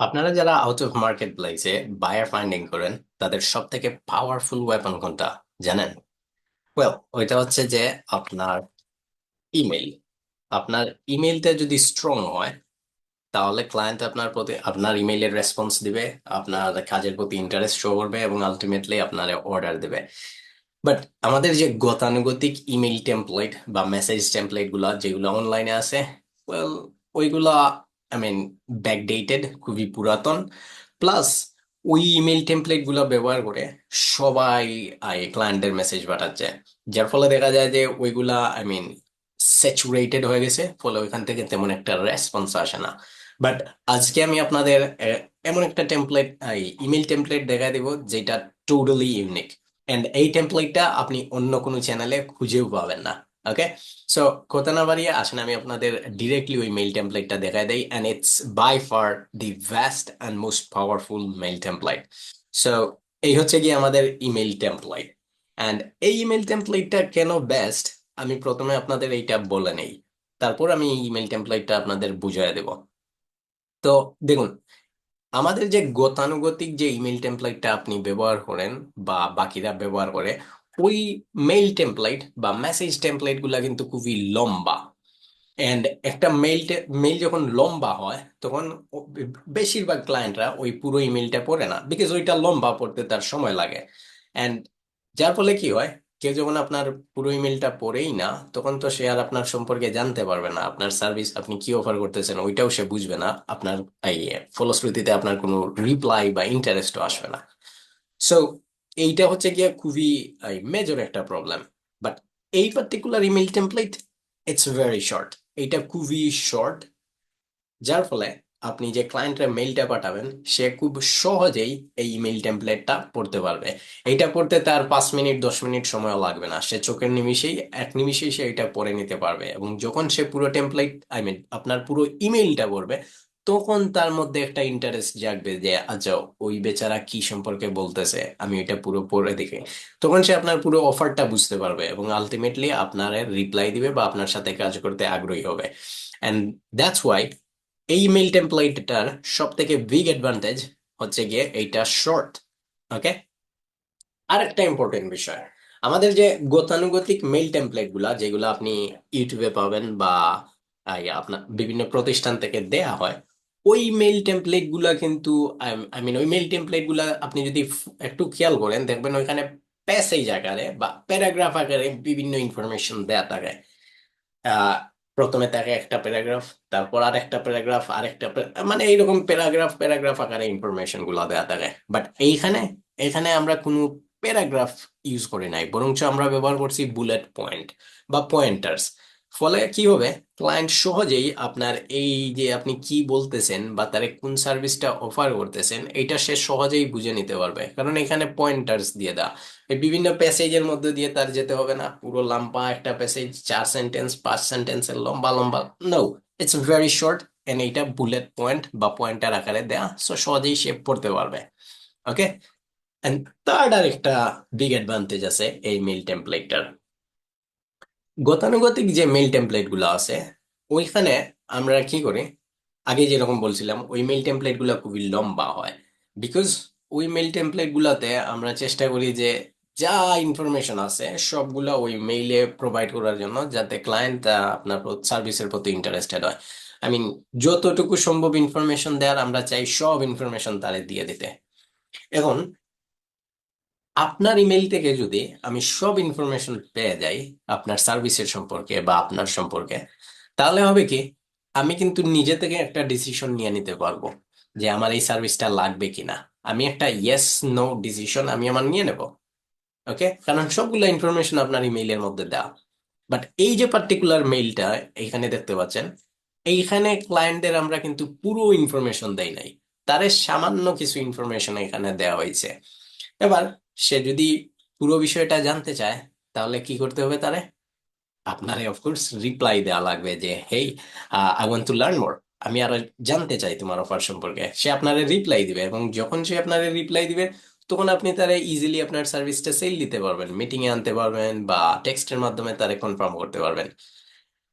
আপনারা যারা out of market প্লেসে বায়ার ফাইন্ডিং করেন তাদের সব থেকে পাওয়ারফুল ওয়েপন কোনটা জানেন? ওয়েল, ওইটা হচ্ছে যে আপনার ইমেল। আপনার ইমেলটা যদি স্ট্রং হয় তাহলে ক্লায়েন্ট আপনার প্রতি আপনার ইমেইলের রেসপন্স দিবে, আপনার কাজের প্রতি ইন্টারেস্ট শো করবে এবং আলটিমেটলি আপনার অর্ডার দেবে। বাট আমাদের যে গতানুগতিক ইমেল টেমপ্লেট বা মেসেজ টেমপ্লেট গুলা যেগুলো অনলাইনে আছে, ওয়েল, ওইগুলা আই মিন ব্যাকডেটেড, খুবই পুরাতন। প্লাস ওই ইমেল টেমপ্লেট গুলা ব্যবহার করে সবাই ক্লায়েন্টের মেসেজ পাঠাচ্ছে, যার ফলে দেখা যায় যে ওইগুলা স্যাচুরেটেড হয়ে গেছে, ফলে ওইখান থেকে তেমন একটা রেসপন্স আসে না। বাট আজকে আমি আপনাদের এমন একটা টেমপ্লেট, ইমেল টেমপ্লেট দেখা দিব যেটা টোটালি ইউনিক, এন্ড এই টেমপ্লেটটা আপনি অন্য কোনো চ্যানেলে খুঁজেও পাবেন না। ওকে, সো কথা না বাড়িয়ে আসেন আমি আপনাদের ডিরেক্টলি ওই মেইল টেমপ্লেটটা দেখাই দেই, and it's by far the best and most powerful mail template. So এই হচ্ছে কি আমাদের ইমেল টেমপ্লেট। অ্যান্ড এই ইমেল টেমপ্লেটটা কেন বেস্ট আমি প্রথমে আপনাদের এইটা বলে নেই, তারপর আমি এই ইমেল টেমপ্লেটটা আপনাদের বুঝিয়ে দেব। তো দেখুন, আমাদের যে গতানুগতিক যে ইমেল টেমপ্লেটটা আপনি ব্যবহার করেন বা বাকিরা ব্যবহার করে, ওই মেইল টেমপ্লেট বা মেসেজ টেমপ্লেট গুলা কিন্তু খুবই লম্বা। এন্ড একটা মেইল যখন লম্বা হয় তখন বেশিরভাগ ক্লায়েন্টরা ওই পুরো ইমেলটা পড়ে না, বিকজ ওইটা লম্বা পড়তে তার সময় লাগে। এন্ড যার ফলে কি হয়, কেউ যখন আপনার পুরো ইমেলটা পড়েই না, তখন তো সে আর আপনার সম্পর্কে জানতে পারবে না, আপনার সার্ভিস আপনি কি অফার করতেছেন ওইটাও সে বুঝবে না, আপনার এই ফলশ্রুতিতে আপনার কোনো রিপ্লাই বা ইন্টারেস্টও আসবে না। সো এইটা হচ্ছে গিয়ে খুবই মেজর একটা প্রবলেম। বাট এই particular email template, it's very short. এইটা খুবই শর্ট, যার ফলে আপনি যে ক্লায়েন্টের মেইলটা পাঠাবেন সে খুব সহজেই এই ইমেল টেমপ্লেটটা পড়তে পারবে। এইটা পড়তে তার 5 মিনিট 10 মিনিট সময়ও লাগবে না, সে চোখের নিমিষেই, এক নিমিষেই সে এটা পড়ে নিতে পারবে। এবং যখন সে পুরো টেমপ্লেট আপনার পুরো ইমেইলটা পড়বে, তখন তার মধ্যে একটা ইন্টারেস্ট জাগবে যে আচ্ছা, ওই বেচারা কি সম্পর্কে বলতেছে, আমি এটা পুরো পড়ে দেখি। তখন সে আপনার পুরো অফারটা বুঝতে পারবে এবং আলটিমেটলি আপনার রিপ্লাই দিবে বা আপনার সাথে কাজ করতে আগ্রহী হবে। অ্যান্ড দ্যাটস ওয়াই এই ইমেল টেমপ্লেটটার সব থেকে বিগ অ্যাডভান্টেজ হচ্ছে গিয়ে এইটা শর্ট। ওকে, আরেকটা ইম্পর্টেন্ট বিষয়, আমাদের যে গতানুগতিক মেইল টেমপ্লেট গুলা যেগুলো আপনি ইউটিউবে পাবেন বা আপনার বিভিন্ন প্রতিষ্ঠান থেকে দেয়া হয়, ওই মেইল টেমপ্লেট গুলা কিন্তু ওই মেইল টেমপ্লেট গুলা আপনি যদি একটু খেয়াল করেন দেখবেন ওইখানে প্যাসেজ আকারে বা প্যারাগ্রাফ আকারে বিভিন্ন ইনফরমেশন দেয়া থাকে। আহ প্রথমে থাকে একটা প্যারাগ্রাফ, তারপর আর একটা প্যারাগ্রাফ, আরেকটা মানে এইরকম প্যারাগ্রাফ প্যারাগ্রাফ আকারে ইনফরমেশন গুলো দেওয়া থাকে। বাট এইখানে এখানে আমরা কোনো প্যারাগ্রাফ ইউজ করি নাই, বরঞ্চ আমরা ব্যবহার করছি বুলেট পয়েন্ট বা পয়েন্টার্স। ফলে কি হবে, ক্লায়েন্ট সহজেই আপনার এই যে আপনি কি বলতেছেন বা তারে কোন সার্ভিসটা অফার করতেছেন এটা সে সহজেই বুঝে নিতে পারবে, কারণ এখানে পয়েন্টার্স দিয়ে দেওয়া। এই বিভিন্ন প্যাসেজের মধ্যে দিয়ে তার যেতে হবে না, পুরো লম্বা একটা প্যাসেজ 4 সেন্টেন্স 5 সেন্টেন্সের লম্বা লম্বা। No, it's very short, and এইটা বুলেট পয়েন্ট বা পয়েন্টার আকারে দেয়া, সো সহজেই সে পড়তে পারবে। ওকে, এন্ড থার্ড আর একটা বিগ অ্যাডভান্টেজ আছে এই মেল টেমপ্লেটটার। গতানুগতিক যে মেল টেমপ্লেট গুলো আছে ওইখানে আমরা কি করি, আগে যেরকম বলছিলাম ওই মেল টেমপ্লেট গুলো খুবই লম্বা হয়, বিকজ ওই মেল টেমপ্লেট গুলাতে আমরা চেষ্টা করি যে যা ইনফরমেশন আছে সবগুলা ওই মেইলে প্রোভাইড করার জন্য, যাতে ক্লায়েন্ট আপনার সার্ভিসের প্রতি ইন্টারেস্টেড হয়। আই মিন, যতটুকু সম্ভব ইনফরমেশন দেওয়ার আমরা চাই সব ইনফরমেশন তারে দিয়ে দিতে। এখন আপনার ইমেল থেকে যদি আমি সব ইনফরমেশন পেয়ে যাই আপনার সার্ভিসের সম্পর্কে বা আপনার সম্পর্কে, তাহলে হবে কি, আমি কিন্তু নিজে থেকে একটা ডিসিশন নিয়ে নিতে পারবো যে আমার এই সার্ভিসটা লাগবে কিনা। আমি একটা ইয়েস নো ডিসিশন আমি আমার নিয়ে নেব। ওকে, কারণ সবগুলো ইনফরমেশন আপনার ইমেইলের মধ্যে দেওয়া। বাট এই যে পার্টিকুলার মেইলটা এইখানে দেখতে পাচ্ছেন, এইখানে ক্লায়েন্টদের আমরা কিন্তু পুরো ইনফরমেশন দেই নাই, তারে সামান্য কিছু ইনফরমেশন এখানে দেওয়া হয়েছে। এবার সে যদি পুরো বিষয়টা জানতে চায়, তাহলে কি করতে হবে তারে? আপনারে অফকোর্স রিপ্লাই দেওয়া লাগবে যে hey, I want to learn more, আমি আরো জানতে চাই তোমার অফার সম্পর্কে। সে আপনারে রিপ্লাই দিবে এবং যখন সে আপনারে রিপ্লাই দিবে তখন আপনি তারে ইজিলি আপনার সার্ভিসটা সেল দিতে পারবেন, মিটিং এ আনতে পারবেন বা টেক্সটের মাধ্যমে তারে কনফার্ম করতে পারবেন।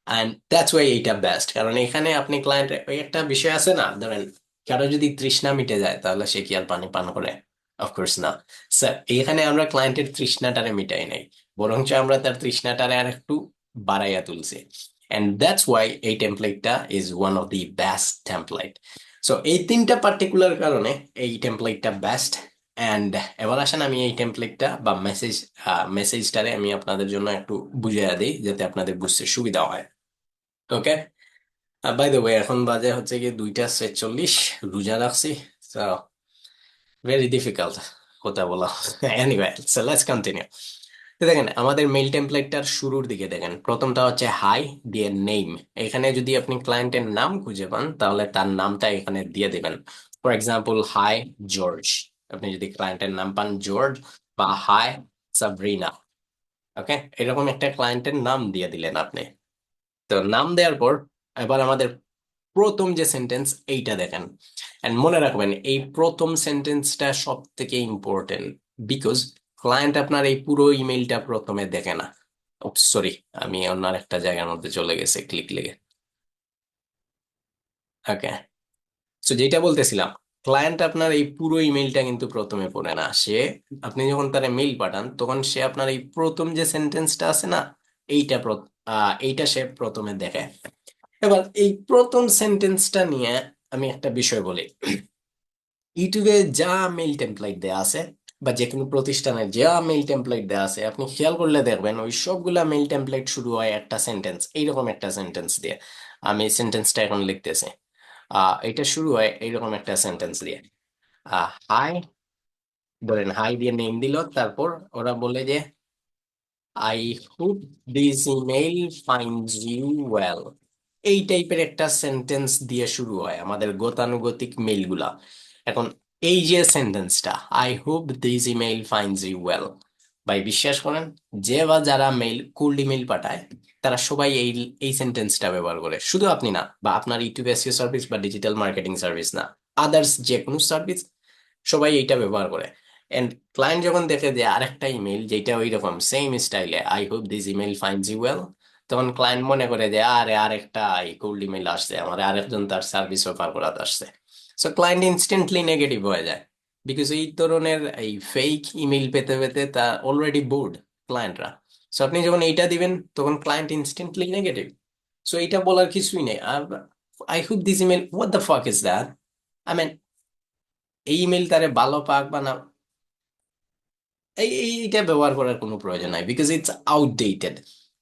অ্যান্ড দ্যাটস ওয়াই এইটা বেস্ট, কারণ এখানে আপনি ক্লায়েন্ট, ওই একটা বিষয় আছে না, ধরেন কারো যদি তৃষ্ণা মিটে যায় তাহলে সে কি আর পানি পান করে? অফকোর্স না। স্যার, এখানে আমরা ক্লায়েন্টের তৃষ্ণাটারে মিটাই নাই, বরঞ্চ আমরা তার তৃষ্ণাটারে আর একটু বাড়াইয়া তুলছি। এন্ড দ্যাটস ওয়াই এই টেমপ্লেটটা is one of the best template. So এই তিনটা পার্টিকুলার কারণে এই টেমপ্লেটটা বেস্ট। অ্যান্ড এবার আসেন আমি এই টেমপ্লেটটা বা মেসেজটারে আমি আপনাদের জন্য একটু বুঝিয়ে দিই যাতে আপনাদের বুঝতে সুবিধা হয়। ওকে। বাই দ্য ওয়ে, এখন বাজে হচ্ছে কি 2টা 46, রোজা রাখছি। So, very difficult কথা বলা। Anyway, so let's continue. তো দেখেন আমাদের মেইল টেমপ্লেটটার শুরুর দিকে দেখেন, প্রথমটা হচ্ছে হাই দিয়ে নেম। এখানে যদি আপনি ক্লায়েন্টের নাম খুঁজে পান তাহলে তার নামটা এখানে দিয়ে দিবেন। For example, high George. আপনি যদি ক্লায়েন্টের নাম পান জর্জ, বা হাই সাবরিনা, ওকে, এরকম একটা ক্লায়েন্টের নাম দিয়ে দিলেন আপনি। তো নাম দেওয়ার পর এবার আমাদের প্রথম যে সেন্টেন্স এইটা দেখেন। এন্ড মনে রাখবেন এই প্রথম সেন্টেন্সটা সব থেকে ইম্পর্টেন্ট, বিকজ ক্লায়েন্ট আপনার এই পুরো ইমেইলটা প্রথমে দেখে না। সরি, আমি অন্য একটা জায়গার মধ্যে চলে গেছে ক্লিক লেগে। ওকে। তো যেটা বলতেছিলাম, ক্লায়েন্ট আপনার এই পুরো ইমেইলটা কিন্তু প্রথমে পড়ে না। সে, আপনি যখন তার মেইল পাঠান তখন সে আপনার এই প্রথম যে সেন্টেন্সটা আছে না, এইটা এইটা সে প্রথমে দেখে। এবার এই প্রথম সেন্টেন্সটা নিয়ে আমি একটা বিষয় বলি। ইউটিউবে যা মেইল টেমপ্লেট দেয়া আছে, বা যে কোনো প্রতিষ্ঠানে যা মেইল টেমপ্লেট দেয়া আছে, আপনি খেয়াল করলে দেখবেন ওই সবগুলা মেইল টেমপ্লেট শুরু হয় একটা সেন্টেন্স, এইরকম একটা সেন্টেন্স দিয়ে। আমি সেন্টেন্সটা এখন লিখতেছি। এটা শুরু হয় এইরকম একটা সেন্টেন্স দিয়ে। হাই, ধরেন হাই দিয়ে নেম দিল, তারপর ওরা বলে যে I hope this email finds you well. এই টাইপের একটা সেন্টেন্স দিয়ে শুরু হয় আমাদের গতানুগতিক মেইলগুলা। এখন এই যে সেন্টেন্সটা, I hope this email finds you well, ভাই বিশ্বাস করেন, যে বা যারা মেইল কোল্ড ইমেইল পাঠায় তারা সবাই এই এই সেন্টেন্সটা ব্যবহার করে। শুধু আপনি না, বা আপনার ইউটিউব এসইও সার্ভিস বা ডিজিটাল মার্কেটিং সার্ভিস না, আদার্স যে কোনো সার্ভিস, সবাই এইটা ব্যবহার করে। এন্ড ক্লায়েন্ট যখন দেখে যে আরেকটা ইমেল যেটা ওই রকম সেম স্টাইলে, I hope this email finds you well, তখন ক্লায়েন্ট মনে করে যে আরে আরেকটা এই কোল্ড ইমেল আসছে, আমার আরেকজন তার সার্ভিস অফার করাতে আসছে। সো ক্লায়েন্ট ইনস্ট্যান্টলি নেগেটিভ হয়ে যায়, বিকজ এই ধরনের এই ফেক ইমেল পেতে পেতে তা অলরেডি বোর্ড ক্লায়েন্টরা। সো আপনি যখন এইটা দিবেন তখন ক্লায়েন্ট ইনস্ট্যান্টলি নেগেটিভ। সো এইটা বলার কিছুই নেই। আর I hope this email, what the fuck is that? I mean, এই ইমেল তারে ভালো পাক বা না, এইটা ব্যবহার করার কোনো প্রয়োজন নাই, বিকজ ইটস আউটডেটেড।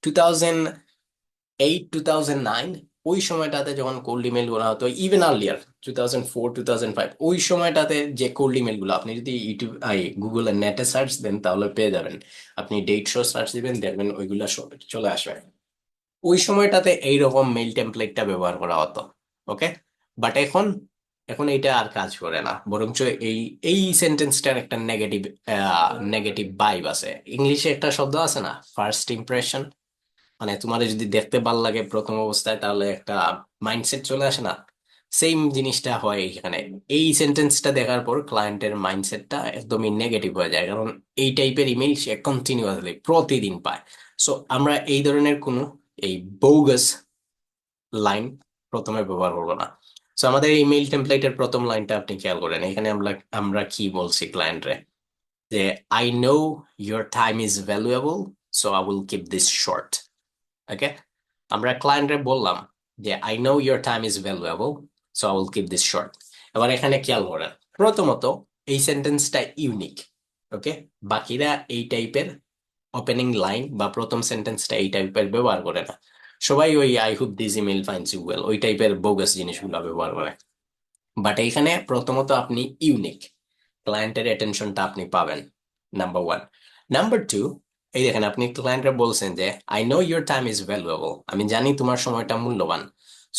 2008 2009, ওই সময়টাতে যখন কোল্ড ইমেল গুলো হতো, ইভেন আর্লিয়ার 2004 2005, ওই সময়টাতে যে কোল্ড ইমেল গুলো আপনি যদি ইউটিউব গুগল নেটে সার্চ দেন তাহলে পেয়ে যাবেন। আপনি ডেট শো সার্চ দিবেন, দেখবেন ওইগুলা সব চলে আসবে। ওই সময়টাতে এইরকম মেইল টেমপ্লেটটা ব্যবহার করা হতো। ওকে। বাট এখন, এখন এইটা আর কাজ করে না, বরঞ্চ এই এই সেন্টেন্সটার একটা নেগেটিভ নেগেটিভ ভাইব আছে। ইংলিশে একটা শব্দ আছে না, ফার্স্ট ইমপ্রেশন, মানে তোমার যদি দেখতে ভাল লাগে প্রথম অবস্থায় তাহলে একটা মাইন্ডসেট চলে আসে না, সেম জিনিসটা হয় এখানে। এই সেন্টেন্সটা দেখার পর ক্লায়েন্টের মাইন্ডসেটটা একদমই নেগেটিভ হয়ে যায়, কারণ এই টাইপের ইমেল সে কন্টিনিউয়াসলি প্রতিদিন পায়। সো আমরা এই ধরনের কোনো এই বোগাস লাইন প্রথমে ব্যবহার করবো না। সো আমাদের এই ইমেইল টেমপ্লেটের প্রথম লাইনটা আপনি খেয়াল করেন, এখানে আমরা আমরা কি বলছি ক্লায়েন্টরে, যে I know your time is valuable, so I will keep this short. Okay. আমরা ক্লায়েন্টরে বললাম যে I know your time is valuable, so I will keep this short. এবার এখানে খেয়াল করেন, প্রথমত এই সেন্টেন্সটা ইউনিক। ওকে। বাকিরা এই টাইপের ওপেনিং লাইন বা প্রথম সেন্টেন্সটা এই টাইপের ব্যবহার করে না। সবাই ওই I hope this email finds you well, ওই টাইপের বোগাস জিনিসগুলো ব্যবহার করে। বাট এইখানে প্রথমত আপনি ইউনিক, ক্লায়েন্টের অ্যাটেনশনটা আপনি পাবেন, নাম্বার ওয়ান। নাম্বার টু, এই দেখেন আপনি ক্লায়েন্টরা বলছেন যে I no your time is valuable, আমি জানি তোমার সময়টা মূল্যবান।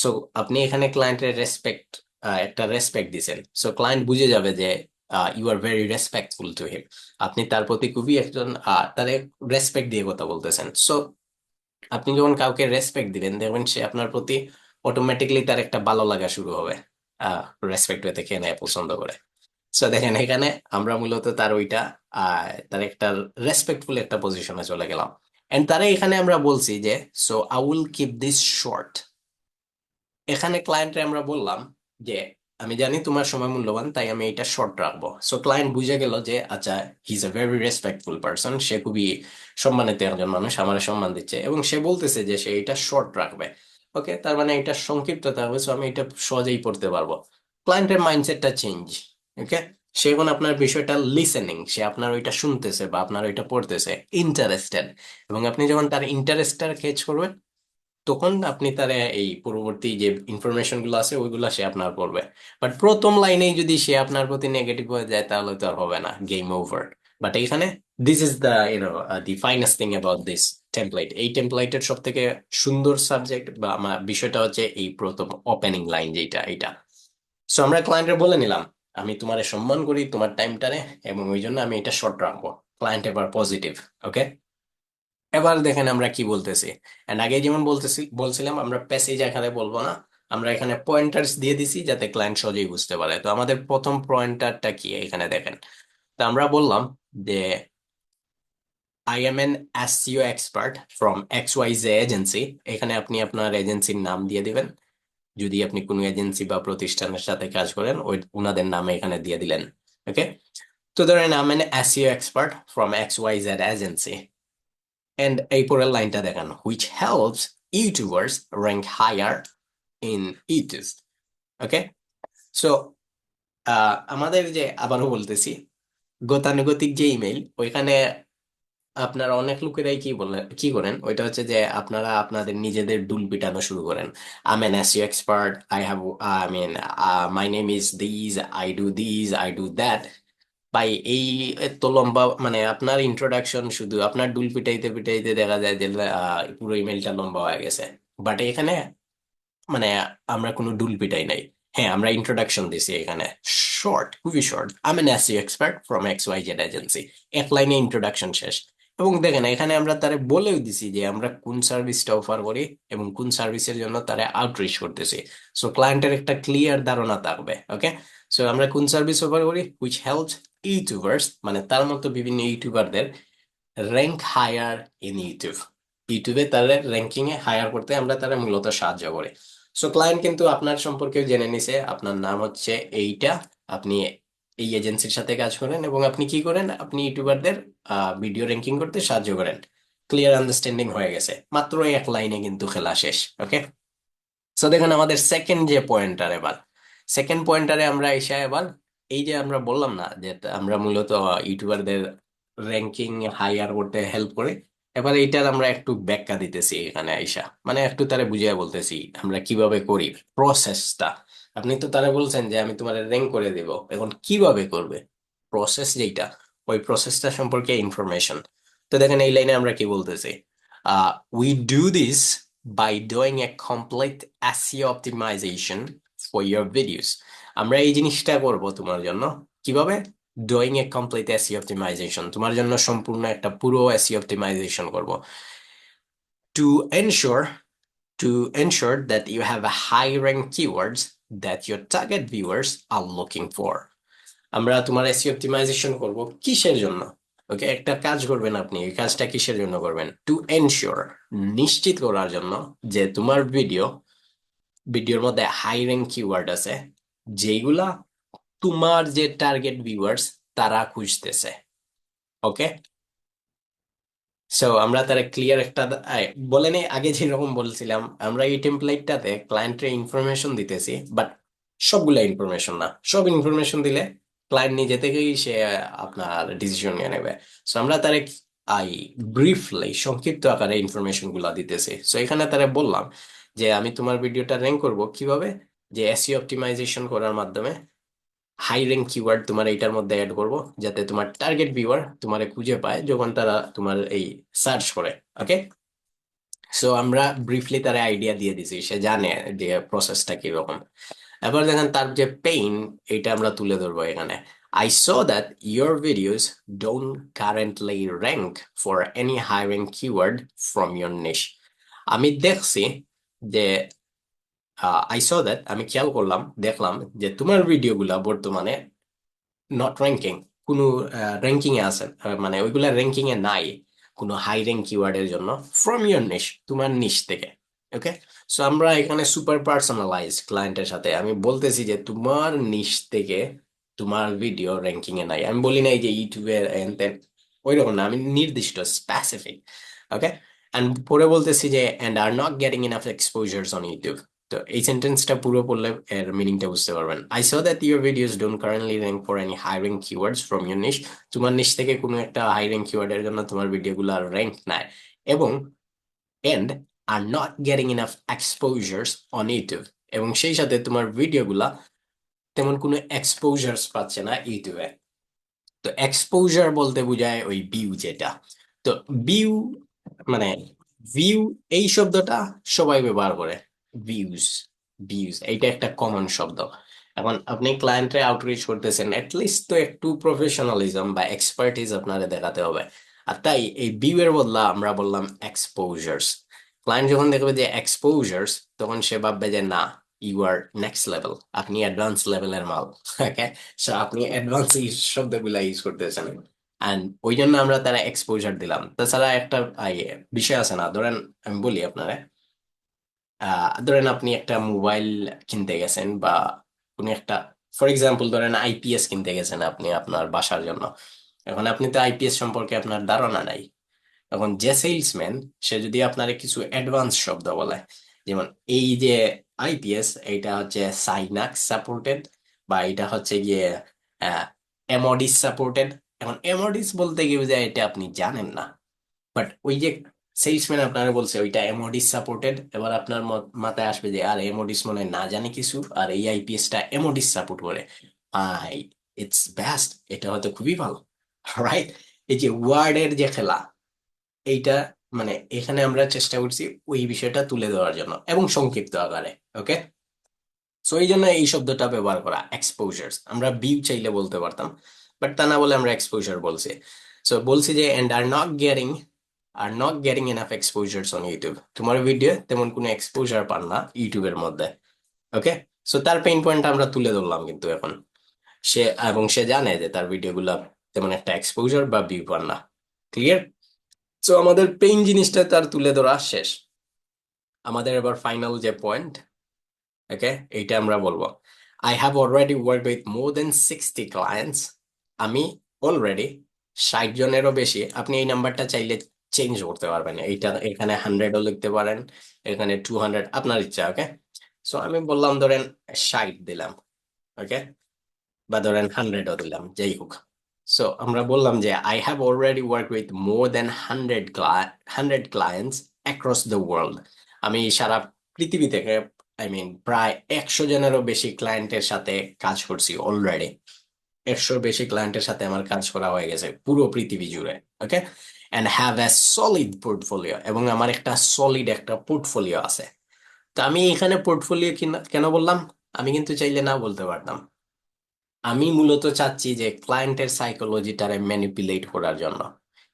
সো আপনি এখানে ক্লায়েন্টের রেসপেক্ট, একটা রেসপেক্ট দিছেন। সো ক্লায়েন্ট বুঝে যাবে যে you are very respectful to him, আপনি তার প্রতি খুবই একজন তার রেসপেক্ট দিয়ে কথা বলতেছেন। সো আপনি যখন কাউকে রেসপেক্ট দিবেন দেখবেন সে আপনার প্রতি অটোমেটিকলি তার একটা ভালো লাগা শুরু হবে। রেসপেক্ট পেতে কে নেয় পছন্দ করে। সো দেখেন এখানে আমরা মূলত তার ওইটা তার একটা রেসপেক্টফুল একটা পজিশনে চলে গেলাম। এন্ড তারা এখানে আমরা বলছি যে so I will keep this short. এখানে ক্লায়েন্টে আমরা বললাম যে আমি জানি তোমার সময় মূল্যবান, তাই আমি এটা শর্ট রাখবো। সো ক্লায়েন্ট বুঝে গেল যে আচ্ছা, he is a very respectful person, সে খুবই সম্মানিত একজন মানুষ, আমার সম্মান দিচ্ছে, এবং সে বলতেছে যে সে এটা শর্ট রাখবে। ওকে, তার মানে এটা সংক্ষিপ্ত থাকবে, সো আমি এটা সহজেই পড়তে পারবো। ক্লায়েন্টের মাইন্ডসেটটা চেঞ্জ। ওকে, সে এখন আপনার বিষয়টা লিসেনিং, সে আপনার ওইটা শুনতেছে বা আপনার ওইটা পড়তেছে, ইন্টারেস্টেড। এবং আপনি যখন তার ইন্টারেস্টটা ক্যাচ করবেন, তখন আপনি তার এই পরবর্তী যে ইনফরমেশন গুলো আছে ওইগুলা সে আপনার পড়বে। বাট প্রথম লাইনেই যদি সে আপনার প্রতি নেগেটিভ হয়ে যায়, তাহলে তো আর হবে না, গেম ওভার। বাট এইখানে this is the the finest thing about this template. এই টেমপ্লেটের সব থেকে সুন্দর সাবজেক্ট বা আমার বিষয়টা হচ্ছে এই প্রথম ওপেনিং লাইন, যেটা এইটা। সো আমরা ক্লায়েন্টের বলে নিলাম, আমি তোমারে সম্মান করি, তোমার টাইমটারে, এবং ওই জন্য আমি এটা শর্ট রাখবো। ক্লায়েন্ট এবার পজিটিভ। ওকে, এবার দেখেন আমরা কি বলতেছি। এন্ড আগে যেমন বলছিলাম আমরা প্যাসেজ এখানে বলবো না, আমরা এখানে পয়েন্টার্স দিয়ে দিছি যাতে ক্লায়েন্ট সহজেই বুঝতে পারে। তো আমাদের প্রথম পয়েন্টারটা কি এখানে দেখেন। তো আমরা বললাম যে I am an SEO expert from X Y Z agency. এখানে আপনি আপনার এজেন্সির নাম দিয়ে দিবেন, যদি আপনি কোনো এজেন্সি বা প্রতিষ্ঠানের সাথে কাজ করেন ওই উনাদের নামে এখানে দিয়ে দিলেন। ওকে, তো ধরেন I am an SEO expert from X Y Z agency. And এই পরের লাইনটা দেখেন, which helps YouTubers rank higher in YouTube. Okay, so আমাদের যে, আবারও বলতেছি, গতানুগতিক যে ইমেল, ওইখানে আপনারা অনেক লোকেরাই কি বলেন, কি করেন, ওইটা হচ্ছে যে আপনারা আপনাদের নিজেদের ডুল পিটানো শুরু করেন। I am SEO expert, I have, I mean, my name is this, I do that. ভাই এই এত লম্বা, মানে আপনার ইন্ট্রোডাকশন শুধু আপনার ডুল পিটাইতে পিটাইতে দেখা যায় যে পুরো ইমেলটা লম্বা হয়ে গেছে। বাট এখানে মানে আমরা কোনো ডুল পিটাই নাই। হ্যাঁ, আমরা ইন্ট্রোডাকশন দিছি এখানে, শর্ট, খুবই শর্ট, আমি SEO expert from X Y Z agency. এক লাইনে ইন্ট্রোডাকশন শেষ। এবং দেখেন এখানে আমরা তারে বলেও দিছি যে আমরা কোন সার্ভিসটা অফার করি এবং কোন সার্ভিসের জন্য তারা আউটরিচ করতেছি। সো ক্লায়েন্টের একটা ক্লিয়ার ধারণা থাকবে। ওকে, সো আমরা কোন সার্ভিস অফার করি, হুইচ হেল্পস ইউটিউবার্স, মানে তার মতো বিভিন্ন ইউটিউবারদের র্যাঙ্ক হায়ার ইন ইউটিউব। ইউটিউবে তাদের র্যাঙ্কিং এ হায়ার করতে আমরা তারা মূলত সাহায্য করি। সো ক্লায়েন্ট কিন্তু আপনার সম্পর্কে জেনে নিছে, আপনার নাম হচ্ছে এইটা, আপনি এই এজেন্সির সাথে কাজ করেন এবং আপনি কি করেন, আপনি ইউটিউবারদের ভিডিও র্যাঙ্কিং করতে সাহায্য করেন। ক্লিয়ার আন্ডারস্ট্যান্ডিং হয়ে গেছে, মাত্র এক লাইনে কিন্তু খেলা শেষ। ওকে, সো দেখুন আমাদের সেকেন্ড যে পয়েন্টার, এবার সেকেন্ড পয়েন্টারে আমরা এসে এবার এই যে আমরা বললাম না যে আমরা মূলত ইউটিউবারদের র্যাঙ্কিং হাইয়ার করতে হেল্প করে, এবার এইটার আমরা একটু ব্যাখ্যা দিতেছি এখানে আইসা, মানে একটু তারে বুঝিয়ে বলতেছি আমরা কিভাবে করি প্রসেসটা। আপনি তো তারা বলছেন যে আমি তোমার র্যাঙ্ক করে দেব, এখন কিভাবে করবে প্রসেস যেটা, ওই প্রসেসটা সম্পর্কে ইনফরমেশন। তো দেখেন এই লাইনে আমরা কি বলতেছি, we do this by doing a complete SEO optimization for your videos. আমরা এই জিনিসটা করব তোমার জন্য। কিভাবে? Doing a complete SEO optimization, তোমার জন্য সম্পূর্ণ একটা পুরো এসইও অপটিমাইজেশন করব, to ensure that you have a high rank keywords that your target viewers are looking for. আমরা তোমার এসইও অপটিমাইজেশন করব কিসের জন্য? ওকে, একটা কাজ করবেন আপনি, এই কাজটা কিসের জন্য করবেন? টু এনশিওর, নিশ্চিত করার জন্য যে তোমার ভিডিওর মধ্যে হাই র্যাঙ্ক কিওয়ার্ড আছে, যেগুলা তোমার যে টার্গেট ভিউয়ার্স তারা খুঁজতেছে। ওকে, সো আমরা তারা ক্লিয়ার একটা বলে নেই, আগে যেরকম বলছিলাম আমরা এই টেমপ্লেটটাতে ক্লায়েন্টের ইনফরমেশন দিতেছি, বাট সবগুলা ইনফরমেশন না। সব ইনফরমেশন দিলে ক্লায়েন্ট নিজে থেকেই সে আপনার ডিসিশন নিয়ে নেবে। সো আমরা তারে আই ব্রিফলি, সংক্ষিপ্ত আকারে ইনফরমেশন গুলা দিতেছি। সো এখানে তারা বললাম যে আমি তোমার ভিডিওটা র্যাঙ্ক করব কিভাবে, যে এসইও অপটিমাইজেশন করার মাধ্যমে হাই র্যাঙ্ক কিওয়ার্ড তোমার এইটার মধ্যে অ্যাড করব, যাতে তোমার টার্গেট ভিউয়ার তোমারে খুঁজে পায় যখন তারা তোমার এই সার্চ করে। ওকে, সো আমরা ব্রিফলি তার আইডিয়া দিয়ে দিছি, সে জানে যে প্রসেসটা কিরকম। এবার দেখেন তার যে পেইন, এটা আমরা তুলে ধরবো এখানে। I saw that your videos don't currently rank for any high rank keyword from your niche. আমি দেখছি যে আই সো দ্যাট, আমি খেয়াল করলাম, দেখলাম যে তোমার ভিডিওগুলা বর্তমানে নট র্যাঙ্কিং, কোনো র্যাঙ্কিং এ আছে, মানে ওইগুলা র্যাঙ্কিং এ নাই কোনো হাই র্যাঙ্ক কিওয়ার্ডের জন্য, ফ্রম ইয়োর নিশ, তোমার নিশ থেকে। ওকে, সো আমরা এখানে সুপার পার্সোনালাইজড ক্লায়েন্টের সাথে আমি বলতেছি যে তোমার নিশ থেকে তোমার ভিডিও র্যাঙ্কিং এ নাই, আমি বলি নাই যে ইউটিউবের এন্ড ওই রকম না, আমি নির্দিষ্ট স্পেসিফিক। ওকে, এন্ড পরে বলতেছি যে and are not getting enough exposures on YouTube. তো এই সেন্টেন্সটা পুরো পড়লে এর মিনিংটা বুঝতে পারবেন। I so that your videos don't currently rank for any high rank keywords from your niche. তোমার নিশ থেকে কোনো একটা হাই র্যাঙ্ক কিওয়ার্ডের জন্য তোমার ভিডিওগুলো র্যাঙ্ক নাই, এবং and are not getting enough exposures on YouTube, এবং সেই সাথে তোমার ভিডিওগুলা তেমন কোনো এক্সপোজার্স পাচ্ছে না ইউটিউবে। তো এক্সপোজার বলতে বোঝায় ওই ভিউ যেটা। তো ভিউ মানে ভিউ এই শব্দটা সবাই ব্যবহার করে। ভিউজ, ভিউজ এইটা একটা কমন শব্দ। এখন আপনি ক্লায়েন্টে আউটরিচ করতেছেন, লিস্ট তো একটু প্রফেশনালিজম বা এক্সপার্টিজ আপনারে দেখাতে হবে। আর তাই এই ভিউ এর বদলা আমরা বললাম এক্সপোজার্স। ক্লায়েন্ট যখন দেখবে যে এক্সপোজার্স, তখন সে ভাববে যে না, ইউ আর নেক্সট লেভেল, আপনি অ্যাডভান্স লেভেলের মাল। ওকে, সো আপনি অ্যাডভান্স এই শব্দগুলা ইউজ করতেছেন, অ্যান্ড ওই জন্য আমরা তারা এক্সপোজার দিলাম। তাছাড়া একটা বিষয় আছে না, ধরেন আমি বলি আপনারা, ধরেন আপনি একটা মোবাইল কিনতে গেছেন, বা কোনো একটা, ফর এক্সাম্পল ধরেন আইপিএস কিনতে গেছেন আপনি আপনার বাসার জন্য। এখন আপনি তো আইপিএস সম্পর্কে আপনার ধারণা নাই। এখন যে সেলসম্যান, সে যদি আপনার কিছু অ্যাডভান্স শব্দ বলে, যেমন এই যে আইপিএস এইটা হচ্ছে সাইনাক্স সাপোর্টেড, বা এটা হচ্ছে গিয়ে এমওডিস সাপোর্টেড। এখন এমওডিস বলতে গিয়ে যে এটা আপনি জানেন না, বাট ওই যে সেলসম্যান আপনারা বলছে ওইটা এমওডিস সাপোর্টেড, এবার আপনার মাথায় আসবে যে আর এমওডিস মনে হয় না জানি কিছু, আর এই আইপিএসটা এমওডিস সাপোর্ট করে, ইটস বেস্ট, এটা হয়তো খুবই ভালো। রাইট, এই যে ওয়ার্ডের যে খেলা, এইটা মানে এখানে আমরা চেষ্টা করছি ওই বিষয়টা তুলে ধরার জন্য, এবং সংক্ষিপ্ত আকারে। ওকে, সো এই জন্য এই শব্দটা ব্যবহার করা এক্সপোজার্স। আমরা ভিউ চাইলে বলতে পারতাম, বাট তা না বলে আমরা এক্সপোজার বলছি। সো বলছি যে and are not getting enough exposures on YouTube, তোমার ভিডিও তেমন কোনো এক্সপোজার পান না ইউটিউবের মধ্যে। ওকে, সো তার পেইন পয়েন্ট আমরা তুলে ধরলাম কিন্তু এখন। সে এবং সে জানে যে তার ভিডিওগুলো তেমন একটা এক্সপোজার বা ভিউ পান না। ক্লিয়ার? সো আমাদের পেইন জিনিসটা তার তুলে ধরা শেষ। আমাদের এবার ফাইনাল যে পয়েন্ট, ওকে, এইটা আমরা বলবো। I have already work with more than 60 clients. আমি অলরেডি 60 জনেরও বেশি, আপনি এই নাম্বারটা চাইলে চেঞ্জ করতে পারবেন, এইটা এখানে 100ও লিখতে পারেন, এখানে 200, আপনার ইচ্ছা। ওকে, সো আমি বললাম ধরেন 60 দিলাম। ওকে, বা ধরেন 100ও দিলাম, যাই হোক। সো আমরা বললাম যে I have already work with more than 100 clients across the world. আমি সারা পৃথিবী থেকে, আই মিন প্রায় 100 জনেরও বেশি ক্লায়েন্টের সাথে কাজ করছি অলরেডি। 100 বেশি ক্লায়েন্টের সাথে আমার কাজ করা হয়ে গেছে পুরো পৃথিবী জুড়ে। Okay, and have a solid portfolio, এবং আমার একটা সলিড একটা পোর্টফোলিও আছে। তো আমি এখানে পোর্টফোলিও কেন বললাম, আমি কিন্তু চাইলে না বলতে পারতাম। আমি মূলত চাচ্ছি যে ক্লায়েন্টের সাইকোলজিটারে ম্যানিপুলেট করার জন্য।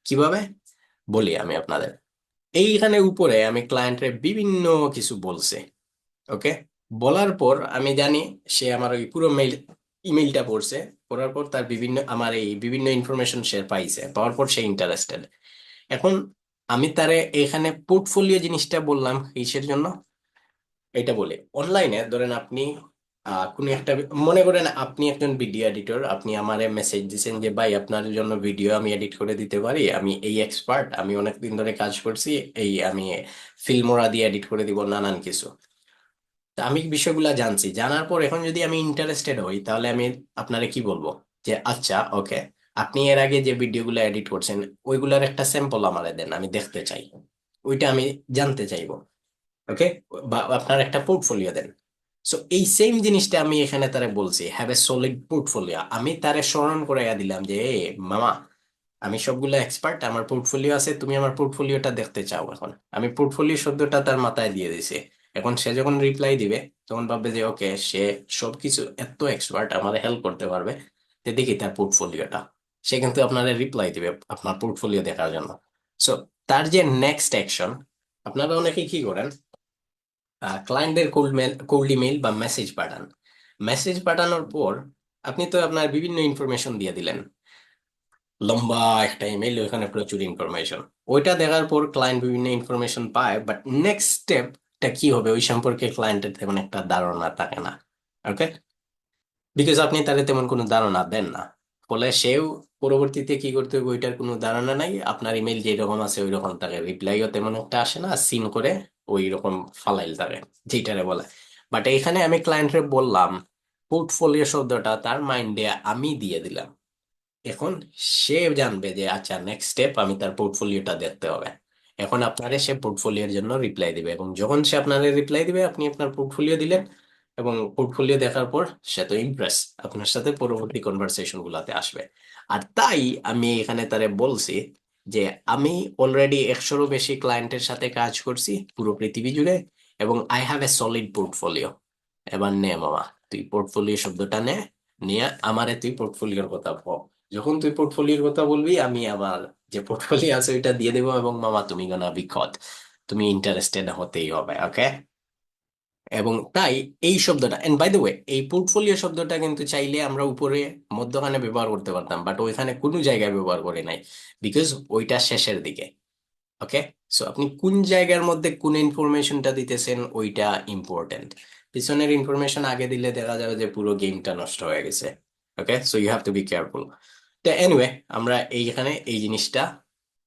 কিভাবে বলি আমি আপনাদের, এইখানে উপরে আমি ক্লায়েন্টের বিভিন্ন কিছু বলছি। ওকে, বলার পর আমি জানি সে আমার ওই পুরো ইমেইলটা পড়ছে, পড়ার পর তার আমার এই বিভিন্ন ইনফরমেশন সে পাইছে, পাওয়ার পর সে ইন্টারেস্টেড। এখন আমি তারে এখানে পোর্টফোলিও জিনিসটা বললাম কিসের জন্য, এটা বলে অনলাইনে ধরেন আপনি কোনো একটা, মনে করেন আপনি একজন ভিডিও এডিটর, আপনি আমারে মেসেজ দিচ্ছেন যে ভাই আপনার জন্য ভিডিও আমি এডিট করে দিতে পারি, আমি এই এক্সপার্ট, আমি অনেক দিন ধরে কাজ করছি, এই আমি ফিল্মোরা দিয়ে এডিট করে দিব নানান কিছু। তা আমি বিষয়গুলো জানছি, জানার পর এখন যদি আমি ইন্টারেস্টেড হই, তাহলে আমি আপনারে কি বলবো, যে আচ্ছা ওকে, আপনি এর আগে যে ভিডিওগুলো এডিট করছেন ওইগুলার একটা স্যাম্পল আমারে দেন, আমি দেখতে চাই, ওইটা আমি জানতে চাইবো। ওকে, বা আপনার একটা পোর্টফোলিও দেন। সো এই সেম জিনিসটা আমি এখানে তারে বলছি, হ্যাভ এ সলিড পোর্টফোলিও। আমি তারে স্মরণ করাইয়া দিলাম যে এ মামা, আমি সবগুলো এক্সপার্ট, আমার পোর্টফোলিও আছে, তুমি আমার পোর্টফোলিওটা দেখতে চাও। এখন আমি পোর্টফোলিও শব্দটা তার মাথায় দিয়ে দিছি। এখন সে যখন রিপ্লাই দিবে, তখন ভাববে যে ওকে, সে সবকিছু এত এক্সপার্ট, আমাদের হেল্প করতে পারবে, তো দেখি তার পোর্টফোলিওটা। সে কিন্তু আপনার রিপ্লাই দিবে আপনার পোর্টফোলিও দেখার জন্য। সো তার যে নেক্সট অ্যাকশন, আপনারা অনেকে কি করেন, ক্লায়েন্টদের কোল্ড ইমেল বা মেসেজ পাঠান। মেসেজ পাঠানোর পর আপনি তো আপনার বিভিন্ন ইনফরমেশন দিয়ে দিলেন, লম্বা একটা ইমেল, ওইখানে প্রচুর ইনফরমেশন। ওইটা দেখার পর ক্লায়েন্ট বিভিন্ন ইনফরমেশন পায়, বাট নেক্সট স্টেপ টা কি হবে ওই সম্পর্কে ক্লায়েন্টের তেমন একটা ধারণা থাকে না। ওকে, বিকজ আপনি তাদের তেমন কোনো ধারণা দেন না, ফলে সেও পরবর্তীতে কি করতে হবে ওইটার কোনো ধারণা নাই। আপনার ইমেল যেই রকম আছে ওই রকম থাকে, রিপ্লাইও তেমন একটা আসে না, সিন করে ওই রকম ফালাইল থাকে যেটারে বলে। বাট এখানে আমি ক্লায়েন্টরে বললাম পোর্টফোলিও শব্দটা তার মাইন্ডে আমি দিয়ে দিলাম। এখন সে জানবে যে আচ্ছা নেক্সট স্টেপ আমি তার পোর্টফোলিওটা দেখতে হবে। এখন আপনারে সে পোর্টফোলিওর জন্য রিপ্লাই দিবে, এবং যখন সে আপনারে রিপ্লাই দিবে আপনি আপনার পোর্টফোলিও দিলেন, এবং পোর্টফোলিও দেখার পর সে তো ইমপ্রেস, আপনার সাথে পরবর্তী কনভারসেশন গুলাতে আসবে। আর তাই আমি এখানে তারে বলছি যে আমি অলরেডি 100-এরও বেশি ক্লায়েন্টের সাথে কাজ করছি পুরো পৃথিবী জুড়ে, এবং I have a solid portfolio. এবার নে মামা, তুই পোর্টফোলিও শব্দটা নে, নিয়ে আমারে তুই পোর্টফোলিওর কথা বল। যখন তুই পোর্টফোলিওর কথা বলবি আমি আমার যে পোর্টফোলিও আছে ওইটা দিয়ে দেবো, এবং মামা তুমি গোনা বিকট, তুমি ইন্টারেস্টেড হতেই হবে। ওকে, এবং তাই এই শব্দটা, এন্ড বাই দ্য ওয়ে এই পোর্টফোলিও শব্দটা কিন্তু চাইলে আমরা উপরে মধ্যখানে ব্যবহার করতে পারতাম, বাট ওইখানে কোনো জায়গায় ব্যবহার করি নাই, বিকজ ওইটা শেষের দিকে। ওকে, সো আপনি কোন জায়গার মধ্যে কোন ইনফরমেশনটা দিতেছেন ওইটা ইম্পর্টেন্ট। পিছনের ইনফরমেশন আগে দিলে দেখা যাবে যে পুরো গেমটা নষ্ট হয়ে গেছে। Okay, so you have to be careful. তো এনিওয়ে, আমরা এইখানে এই জিনিসটা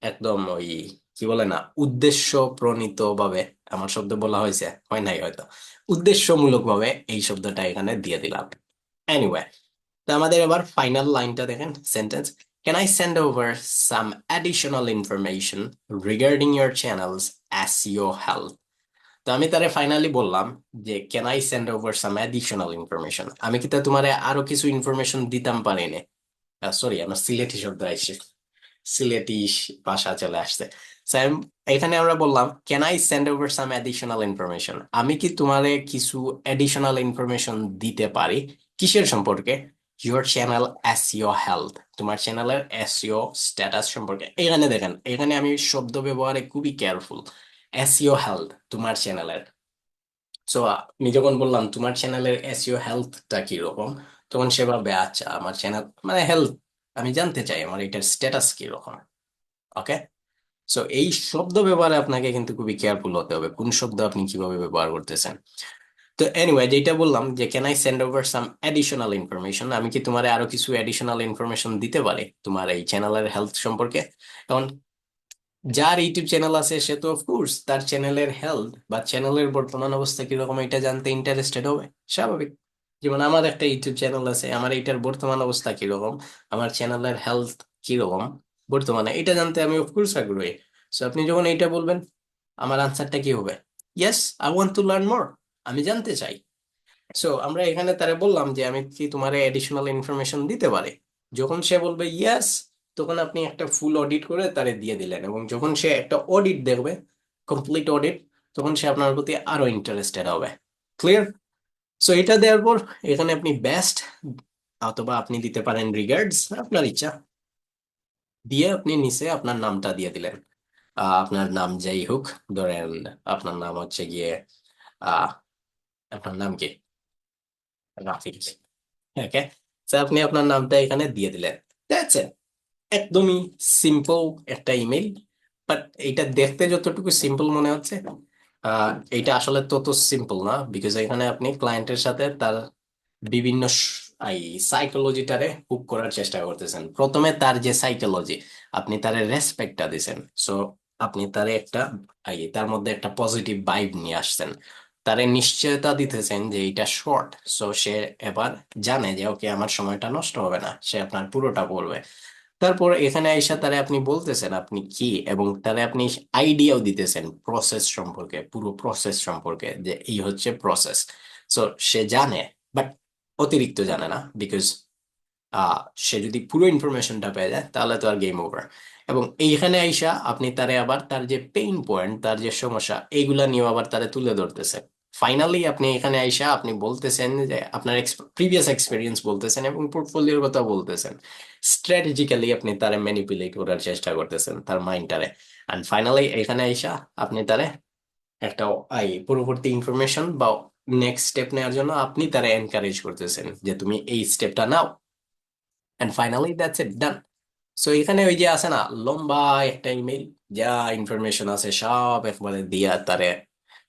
একদম ওই কি বলে না, উদ্দেশ্য প্রণীত ভাবে, আমার শব্দ বলা হয়েছে হয় নাই হয়তো, উদ্দেশ্যমূলক ভাবে এই শব্দটা এখানে দিয়ে দিলাম। এনিওয়ে, তো আমাদের এবার ফাইনাল লাইনটা দেখেন, sentence, Can I send over some additional information regarding your channel's SEO health? তো আমি তারে ফাইনালি বললাম যে can I send over some additional information, আমি কি তা তোমারে আরো কিছু ইনফরমেশন দিতাম পারি না। সরি, আমার সিলেটি শব্দ আসছে, সিলেটি ভাষা চলে আসছে। So, এখানে আমরা বললাম can I send over some additional information, আমি কি তোমারে কিছু অ্যাডিশনাল ইনফরমেশন দিতে পারি, কিসের সম্পর্কে, ইউর চ্যানেল এসইও হেলথ, তোমার চ্যানেলের এসইও স্ট্যাটাস সম্পর্কে। এখানে দেখেন, এখানে আমি শব্দ ব্যবহারে খুবই কেয়ারফুল। এসইও হেলথ তোমার চ্যানেলের। সো আমি যখন বললাম তোমার চ্যানেলের এসইও হেলথটা কি রকম, তখন সে ভাববে আচ্ছা আমার চ্যানেল মানে হেলথ, আমি জানতে চাই আমার এটার স্ট্যাটাস কি রকম। ওকে, সো এই শব্দ ব্যবহারে আপনাকে কিন্তু খুবই কেয়ারফুল হতে হবে কোন শব্দ আপনি কিভাবে ব্যবহার করতেছেন। তো এনিওয়ে, যেটা বললাম যে can I send over some additional information, আমি কি তোমার আরো কিছু অ্যাডিশনাল ইনফরমেশন দিতে পারি তোমার এই চ্যানেলের হেলথ সম্পর্কে। এখন যার ইউটিউব চ্যানেল আছে সে তো অফকোর্স তার চ্যানেলের হেলথ বা চ্যানেলের বর্তমান অবস্থা কিরকম এটা জানতে ইন্টারেস্টেড হবে, স্বাভাবিক। যেমন আমার একটা ইউটিউব চ্যানেল আছে, আমার এইটার বর্তমান অবস্থা কিরকম, আমার চ্যানেলের হেলথ কিরকম বর্তমানে, এটা জানতে আমি অফকোর্স আগ্রহী। সো আপনি যখন এইটা বলবেন আমার আনসারটা কি হবে, yes I want to learn more, আমি জানতে চাই। সো আমরা এখানে তারে বললাম যে আমি কি তোমার এডিশনাল ইনফরমেশন দিতে পারি। যখন সে বলবে ইয়েস, তখন আপনি একটা ফুল অডিট করে তারে দিয়ে দিলেন, এবং যখন সে একটা অডিট দেখবে, কমপ্লিট অডিট, তখন সে আপনার প্রতি আরো ইন্টারেস্টেড হবে। ক্লিয়ার? সো এটা দেওয়ার পর এখানে আপনি বেস্ট, অথবা আপনি দিতে পারেন রিগার্ডস, আপনার ইচ্ছা, দিয়ে আপনি নিচে আপনার নামটা দিয়ে দিলেন। আপনার নাম যাই হোক, ধরেন আপনার নাম হচ্ছে গিয়ে আহ আপনার নাম কি, রাফিক। ওকে, তো আপনি আপনার নামটা এখানে দিয়ে দিলেন। দ্যাটস ইট, একদমই সিম্পল একটা ইমেল। বাট এটা দেখতে যতটুকু সিম্পল মনে হচ্ছে, এটা আসলে তত সিম্পল না, বিকজ এখানে আপনি ক্লায়েন্টের সাথে তার বিভিন্ন এই সাইকোলজিটারে হুক করার চেষ্টা করতেছেন। প্রথমে তার যে সাইকোলজি, আপনি তারে রেসপেক্টটা দিছেন। সো আপনি তারে একটা তার মধ্যে একটা পজিটিভ ভাইব নিয়ে আসছেন, তারে নিশ্চয়তা দিতেছেন যে এটা শর্ট। সো সে এবার জানে যে ওকে আমার সময়টা নষ্ট হবে না, সে আপনার পুরোটা পড়বে। তারপর এখানে আইসা তারে আপনি বলতেছেন আপনি কি, এবং তারে আপনি আইডিয়াও দিতেছেন প্রসেস সম্পর্কে, পুরো প্রসেস সম্পর্কে যে এই হচ্ছে প্রসেস। সো সে জানে, বাট অতিরিক্ত জানে না, বিকজ আহ সে যদি পুরো ইনফরমেশনটা পেয়ে যায় তাহলে তো আর গেম ওভার। এবং এইখানে আইসা আপনি তারে আবার তার যে পেইন পয়েন্ট, তার যে সমস্যা, এইগুলা নিয়েও আবার তারে তুলে ধরতেছে। ফাইনালি আপনি এখানে আইসা আপনি বলতেছেন যে আপনার প্রিভিয়াস এক্সপিরিয়েন্স বলতেছেন, এবং পোর্টফোলিওর কথা বলতেছেন। স্ট্র্যাটেজিক্যালি আপনি তারে ম্যানিপুলেট করার চেষ্টা করতেছেন তার মাইন্ডটারে। অ্যান্ড ফাইনালি এখানে আইসা আপনি তারে একটা পরবর্তী ইনফরমেশন বা নেক্সট স্টেপ নেওয়ার জন্য আপনি তারে এনকারেজ করতেছেন যে তুমি এই স্টেপটা নাও। And finally that's it, done. So এখানে ওই যে আছে না লম্বা একটা ইমেল, যা ইনফরমেশন আছে সব একবারে দিয়া তারে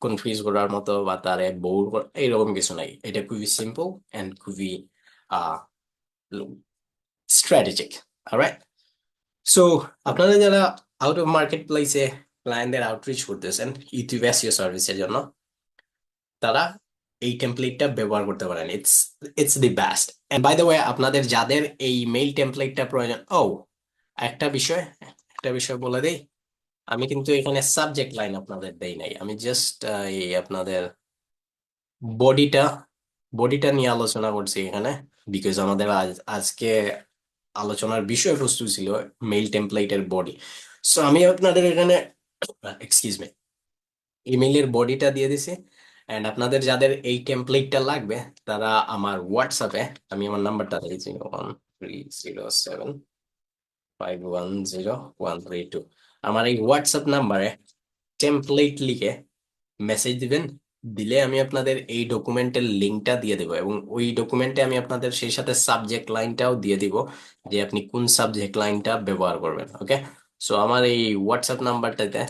কনফিউজ করার মতো বা তারে বোর এইরকম কিছু নাই। এটা খুবই সিম্পল এন্ড খুবই স্ট্র্যাটেজিক। অলরাইট, সো আপনারা যারা আউট অফ মার্কেট প্লেসে ক্লায়েন্টদের আউটরিচ করতেছেন ইউটিউব এসইও সার্ভিসের জন্য, তারা এই টেমপ্লেটটা ব্যবহার করতে পারেন। It's it's the best. And by the way, আপনাদের যাদের এই মেইল টেমপ্লেটটা প্রয়োজন, একটা বিষয় বলে দেই, আমি কিন্তু এখানে সাবজেক্ট লাইন আপনাদের দেই নাই, আমি জাস্ট এই আপনাদের বডিটা বডিটা নিয়ে আলোচনা করছি এখানে, বিকজ আমাদের আজকে আলোচনার বিষয়বস্তু ছিল মেইল টেমপ্লেটের বডি। সো আমি আপনাদের এখানে, এক্সকিউজ মি, ইমেইলের বডিটা দিয়ে দিছি। অ্যান্ড আপনাদের যাদের এই টেমপ্লেটটা লাগবে, তারা আমার হোয়াটসঅ্যাপে, আমি আমার নাম্বারটা দিয়েছি 130751013 আমার এই হোয়াটসঅ্যাপ নাম্বারে টেমপ্লেট লিখে মেসেজ দিবেন। দিলে আমি আপনাদের এই ডকুমেন্টের লিঙ্কটা দিয়ে দেবো, এবং ওই ডকুমেন্টে আমি আপনাদের সেই সাথে সাবজেক্ট লাইনটাও দিয়ে দিব যে আপনি কোন সাবজেক্ট লাইনটা ব্যবহার করবেন। ওকে, সো আমার এই হোয়াটসঅ্যাপ নাম্বারটাতে,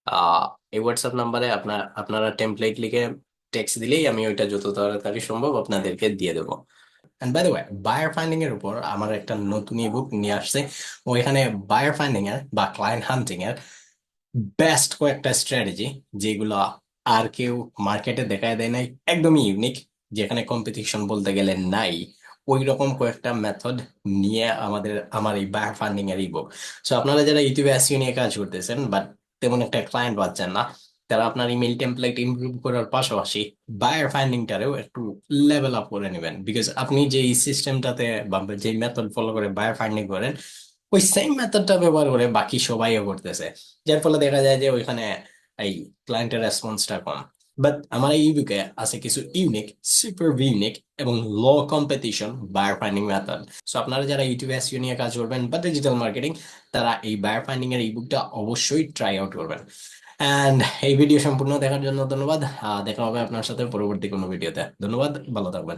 আহ এই হোয়াটসঅ্যাপ নাম্বারে আপনারা টেমপ্লেট লিখে টেক্সট দিলেই আমি ওইটা যত তাড়াতাড়ি সম্ভব আপনাদেরকে দিয়ে দেবো। And by the way, buyer finding এর উপর আমার একটা নতুন ইবুক নিয়ে আসছে। ওইখানে বায়ার ফাইন্ডিং এর বা ক্লায়েন্ট হান্টিং এর বেস্ট কয়েকটা স্ট্র্যাটেজি, যেগুলো আর কেউ মার্কেটে দেখায় দেয় নাই, একদমই ইউনিক, যেখানে কম্পিটিশন বলতে গেলে নাই, ওই রকম কয়েকটা মেথড নিয়ে আমার এই বায়ার ফান্ডিং এর ইবুক। সো আপনারা যারা ইউটিউবে এসইও নিয়ে কাজ করতেছেন বাট তেমন একটা ক্লায়েন্ট পাচ্ছেন না, তারা আপনার ইমেল টেমপ্লেট ইমপ্রুভ করার পাশাপাশি বায়ার ফাইন্ডিংটারেও একটু লেভেল আপ করে নেবেন। বিকজ আপনি যে সিস্টেমটাতে বা যে মেথড ফলো করে বায়ার ফাইন্ডিং করেন, ওই সেম মেথডটা ব্যবহার করে বাকি সবাইও করতেছে, যার ফলে দেখা যায় যে ওইখানে এই ক্লায়েন্টের রেসপন্সটা কম। বাট আমার এই ইবুকে আছে কিছু ইউনিক, সুপার ইউনিক এবং low competition buyer finding method. So আপনারা যারা ইউটিউব এসইও নিয়ে কাজ করবেন বা ডিজিটাল মার্কেটিং, তারা এই বায়ার ফাইন্ডিং এর ইবুকটা অবশ্যই ট্রাই আউট করবেন। অ্যান্ড এই ভিডিও সম্পূর্ণ দেখার জন্য ধন্যবাদ। দেখা হবে আপনার সাথে পরবর্তী কোনো ভিডিওতে। ধন্যবাদ, ভালো থাকবেন।